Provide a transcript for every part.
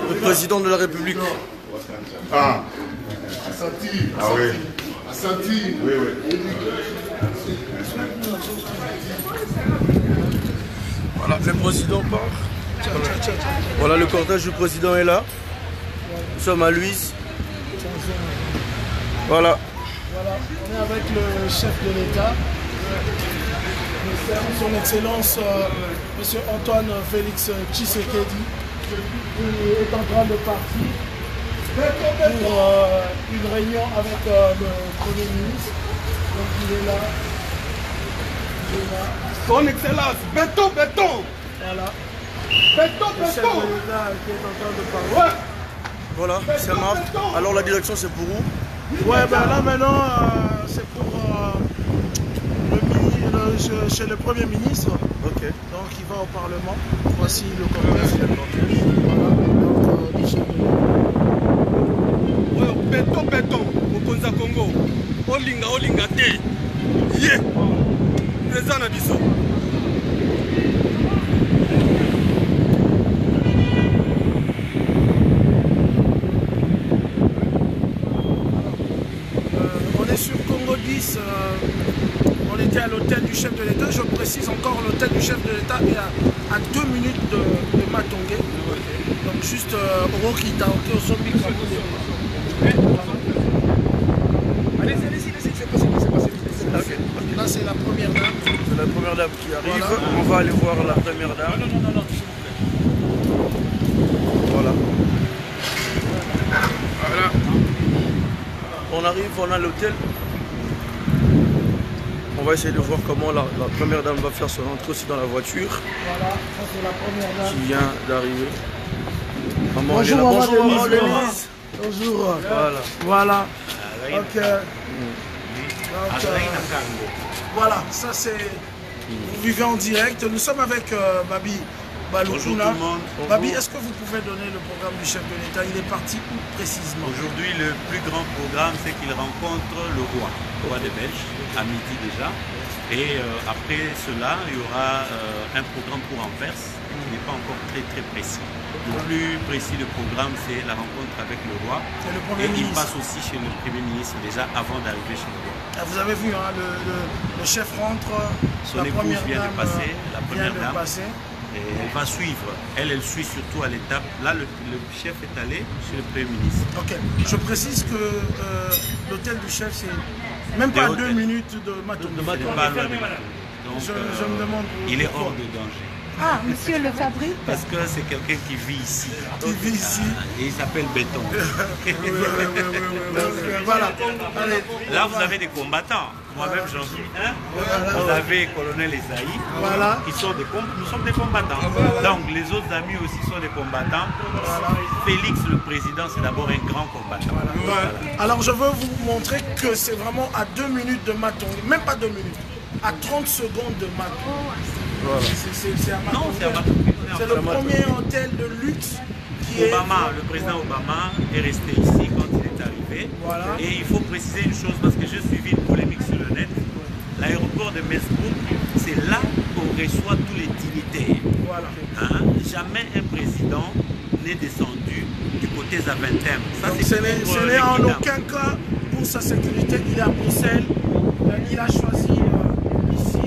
Le président de la République. Ah, Assanti. Ah oui. Assanti. Oui, oui. Voilà, le président part. Voilà, le cortège du président est là. Nous sommes à Luise. Voilà. Voilà, on est avec le chef de l'État, son Excellence M. Antoine Félix Tshisekedi, qui est en train de partir pour une réunion avec le Premier ministre. Donc il est là. Son Excellence, béton, béton. Voilà. Béton, Le chef de béton. l'État qui est en train de parler. Ouais. Voilà, c'est marrant. Alors la direction c'est pour où? Ouais, ben là maintenant c'est pour chez le Premier ministre. Ok. Donc il va au Parlement. Voici le cortège. Voilà. Donc le chef de l'État. Ouais, béton, béton. Mokonza Congo. Olinga, olinga te. Yeah. Président Nabiso. On est sur Congo 10, on était à l'hôtel du chef de l'État. Je précise encore, l'hôtel du chef de l'État est à 2 minutes de Matongé. Donc juste au Rokita, au Sombi. Allez-y, c'est passé, c'est passé. Okay. Là c'est la première dame. C'est la première dame qui arrive. Voilà. On va aller voir la première dame. Non, s'il vous plaît. Voilà. Voilà. On arrive, on a l'hôtel. On va essayer de voir comment la première dame va faire son entrée aussi dans la voiture Voilà, ça c'est la première dame. qui vient d'arriver. Maman, Bonjour, elle est là. maman Bonjour, maman Denise. Denise. Bonjour. Voilà. Voilà. Donc, voilà, ça c'est... Vous vivez en direct. Nous sommes avec Babi Balukuna. Babi, est-ce que vous pouvez donner le programme du chef de l'État? Il est parti où précisément? Aujourd'hui, le plus grand programme, c'est qu'il rencontre le roi des Belges, à midi déjà. Et après cela, il y aura un programme pour Anvers, qui n'est pas encore très précis. Le plus précis du programme, c'est la rencontre avec le roi. Et le Premier il ministre. passe aussi chez le Premier ministre déjà avant d'arriver chez le roi. Ah, vous avez vu, hein, le chef rentre, Son la épouse première vient de dame passer, la première vient de dame. passer. Et elle va suivre. Elle suit surtout à l'étape. Là, le chef est allé chez le Premier ministre. Ok, je précise que l'hôtel du chef, c'est même pas 2 minutes de Matongé. Ce n'est pas loin de là. Donc, Je me demande il est pourquoi. hors de danger. Ah, monsieur le fabrique. Parce que c'est quelqu'un qui vit ici. Qui vit ici. Et il s'appelle Béton. Oui. Voilà. Allez. Là, vous avez des combattants. Moi-même, j'en suis un. Vous avez colonel Esaïe. Voilà. Qui sont nous sommes des combattants. Donc, les autres amis aussi sont des combattants. Félix, le président, c'est d'abord un grand combattant. Voilà. Alors, je veux vous montrer que c'est vraiment à 2 minutes de Matongé. Même pas 2 minutes. À 30 secondes de Matongé. Voilà. C'est à Matongé. Non, c'est à Matongé. C'est le premier hôtel de luxe qui est... Le président Obama est resté ici quand il est arrivé. Voilà. Et il faut préciser une chose parce que j'ai suivi une polémique sur le net. L'aéroport de Mesbrook, c'est là qu'on reçoit tous les dignitaires. Voilà. Hein? Jamais un président n'est descendu du côté Zaventem. Ça, Donc c'est ce n'est en aucun cas pour sa sécurité. Il est à Bruxelles. Il a choisi ici.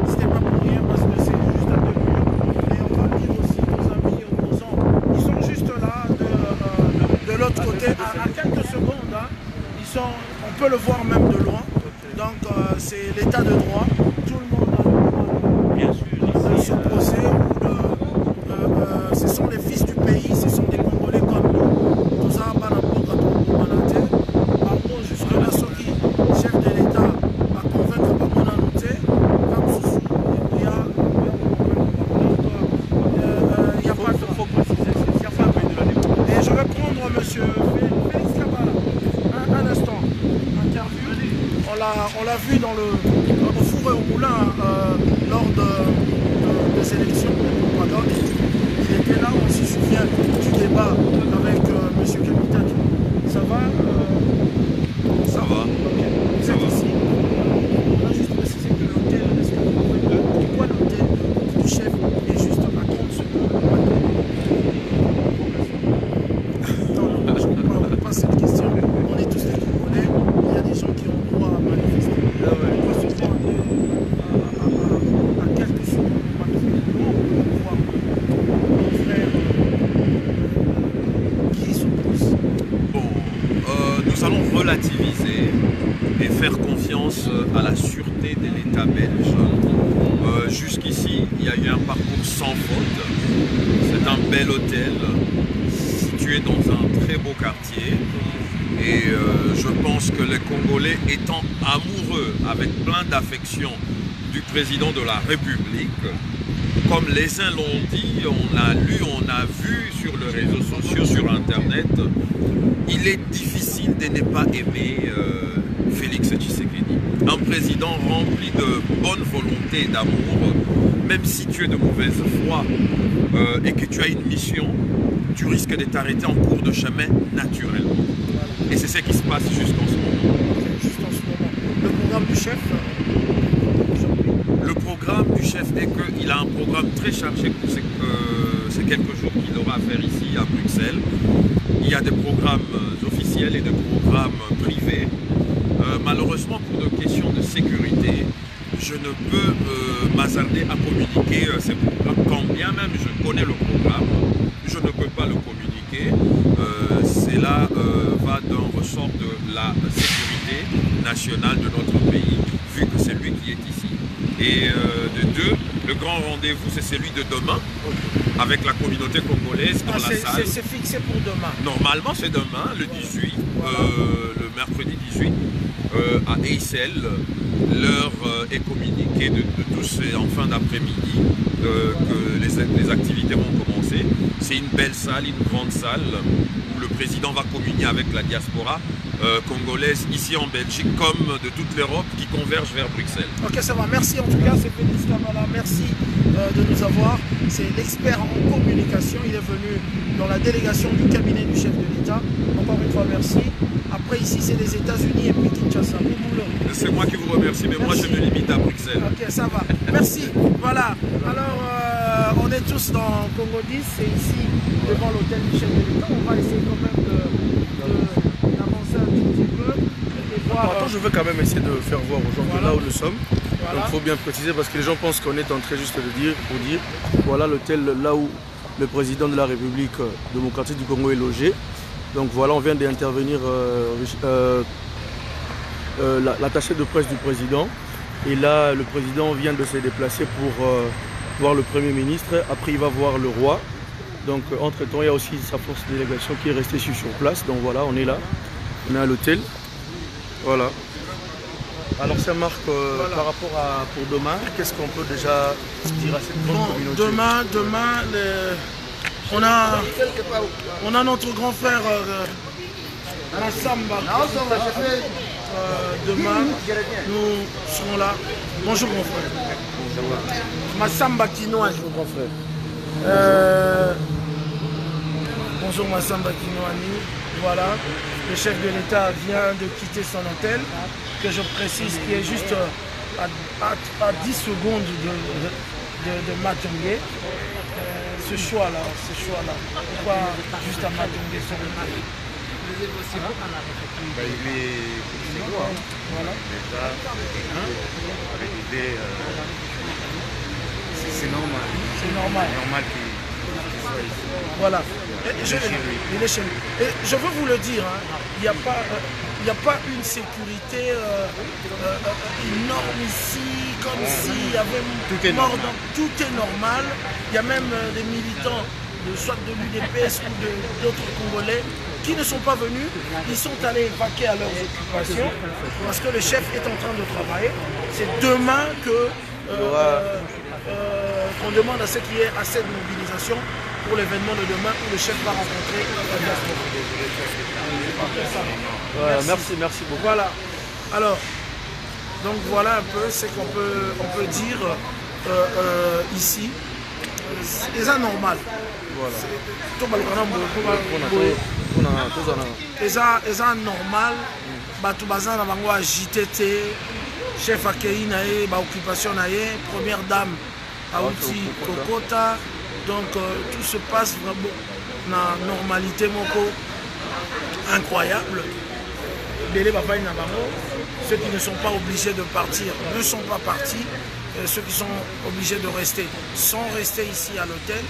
C'était pas pour rien parce que c'est juste à 2 minutes. Et on va dire aussi nos amis opposants, ils sont juste là de l'autre côté, à quelques secondes. Hein. On peut le voir même de loin. Donc c'est l'état de droit. Tout le monde a le droit bien sûr de s'opposer. Ce sont les fils du pays, ce sont des Congolais comme nous. Nous avons jusque-là, ceux qui, chef de l'État, à convaincre Bamona Nouté, comme Soussou, il y a pas de... faut préciser, il n'y a pas de la. Et je vais prendre monsieur Félix Kabala, un instant, interview. On l'a vu dans au four et au moulin lors des élections de Paddock. Il était là, on se souvient du débat avec monsieur Capitaine. Ça va Ça va. Vous êtes ici. On a juste précisé que l'hôtel, est-ce que vous pouvez pourquoi l'hôtel du chef est juste à 30 secondes l'armée de l'État belge. Jusqu'ici, il y a eu un parcours sans faute. C'est un bel hôtel situé dans un très beau quartier. Et je pense que les Congolais étant amoureux, avec plein d'affection, du président de la République, comme les uns l'ont dit, on a lu, on a vu sur les réseaux sociaux, sur Internet, il est difficile de ne pas aimer Félix Tshisekedi. Un président rempli de bonne volonté et d'amour, même si tu es de mauvaise foi et que tu as une mission, tu risques de t'arrêter en cours de chemin naturellement. Et c'est ce qui se passe jusqu'en ce moment. Juste en ce moment. Le programme du chef Le programme du chef est qu'il a un programme très chargé pour ces quelques jours qu'il aura à faire ici à Bruxelles. Il y a des programmes officiels et des programmes privés. Malheureusement, pour des questions de sécurité, je ne peux m'hasarder à communiquer ces programmes. Quand bien même je connais le programme, je ne peux pas le communiquer. Cela va d'un ressort de la sécurité nationale de notre pays, vu que c'est lui qui est ici. Et de deux, le grand rendez-vous, c'est celui de demain, avec la communauté congolaise dans la salle. C'est fixé pour demain. Normalement, c'est demain, le 18, le mercredi 18, à Eissel. L'heure est communiquée de tous et en fin d'après-midi que les activités vont commencer. C'est une belle salle, une grande salle où le président va communier avec la diaspora congolaise ici en Belgique comme de toute l'Europe qui converge vers Bruxelles. Ok, ça va. Merci en tout cas, c'est Félix Kamala. Merci de nous avoir. C'est l'expert en communication. Il est venu dans la délégation du cabinet du chef de l'État. Encore une fois, merci. Après, ici, c'est les États-Unis et puis Kinshasa. C'est moi qui vous remercie, mais merci. Moi, je me limite à Bruxelles. Ok, ça va. Merci. Voilà. Alors, on est tous dans Congo 10. C'est ici, devant l'hôtel du chef de l'État. On va essayer quand même d'avancer un tout petit peu. Et voir, attends, je veux quand même essayer de faire voir aux gens voilà. de là où nous sommes. Voilà. Donc il faut bien préciser parce que les gens pensent qu'on est en train juste de dire, pour dire, voilà l'hôtel là où le président de la République démocratique du Congo est logé. Donc voilà, on vient d'intervenir l'attaché de presse du président. Et là, le président vient de se déplacer pour voir le Premier ministre. Après, il va voir le roi. Donc entre-temps, il y a aussi sa force de délégation qui est restée sur place. Donc voilà, on est là. On est à l'hôtel. Voilà. Alors ça marque voilà. Par rapport à pour demain, qu'est-ce qu'on peut déjà dire à cette grande communauté? Demain on a notre grand frère Massamba. Demain, nous serons là. Bonjour mon frère. Massamba Kinoa, mon grand frère. Bonjour Massamba Kinoani. Voilà. Le chef de l'État vient de quitter son hôtel, que je précise qui est juste à 10 secondes de Matongé. Ce choix-là, pourquoi juste à Matongé sur le mal? Il est voilà. Déjà, c'est normal. C'est normal. C'est normal qu'il soit ici. Voilà. Il est chez lui. Et je veux vous le dire, hein, il n'y a pas une sécurité énorme ici, comme s'il y avait tout est normal. Tout est normal. Il y a même des militants, soit de l'UDPS ou d'autres Congolais, qui ne sont pas venus. Ils sont allés vaquer à leurs occupations parce que le chef est en train de travailler. C'est demain que qu'on demande à ce qu'il y ait assez de mobilisation pour l'événement de demain où le chef va rencontrer la diaspora. Merci beaucoup. Voilà. Alors, donc voilà un peu ce qu'on peut dire ici. C'est anormal. Voilà. C'est anormal. Bato baza na bango agité te. Chef accueilli na ye, ba occupation na ye, première dame Aouti Kokota. Donc tout se passe vraiment na normalité moko incroyable. Ceux qui ne sont pas obligés de partir ne sont pas partis. Ceux qui sont obligés de rester sont restés ici à l'hôtel.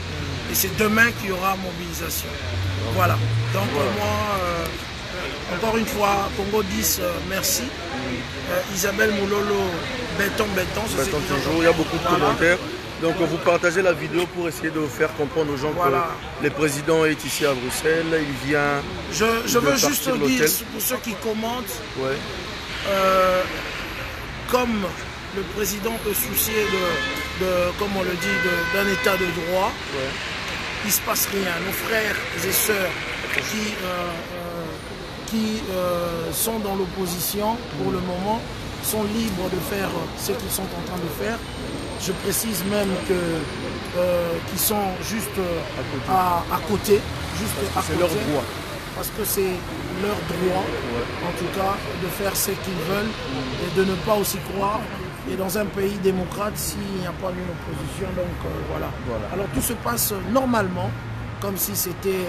Et c'est demain qu'il y aura mobilisation. Voilà. Donc moi, Encore une fois, Congo 10, merci. Isabelle Moulolo, béton, c'est ce Béton qu'ils ont toujours, il y a beaucoup de commentaires. Donc vous partagez la vidéo pour essayer de faire comprendre aux gens que le président est ici à Bruxelles, il vient. Je veux juste dire pour ceux qui commentent, comme le président peut soucier comme on le dit, d'un état de droit, il ne se passe rien. Nos frères et sœurs qui sont dans l'opposition pour le moment sont libres de faire ce qu'ils sont en train de faire. Je précise même qu'ils sont juste à côté. C'est leur droit. Parce que c'est leur droit, en tout cas, de faire ce qu'ils veulent et de ne pas aussi croire. Et dans un pays démocrate, s'il n'y a pas une opposition, donc voilà. Alors tout se passe normalement, comme si c'était...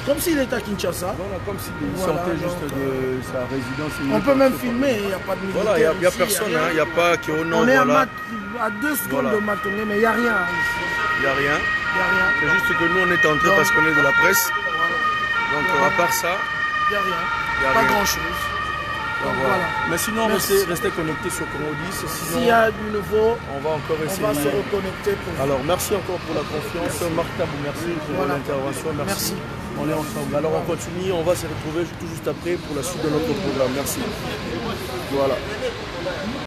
comme s'il était à Kinshasa. Voilà, comme s'il sortait juste de sa résidence. On peut même filmer, il n'y a pas de militaire. Voilà, il n'y a personne, il n'y a pas qui au nom. On est à 2 secondes de Matonné, mais il n'y a rien ici. Il n'y a rien. C'est juste que nous on est entrés parce qu'on est de la presse. Donc à part ça, il n'y a rien. Pas grand chose. Donc, voilà. Mais sinon, restez connectés sur Congo 10. S'il y a du nouveau, on va encore essayer. On va se reconnecter pour vous. Alors, merci encore pour la confiance. Marc Tabou, merci pour l'intervention. Merci. On est ensemble. Alors, on continue. On va se retrouver tout juste après pour la suite de notre programme. Merci. Voilà.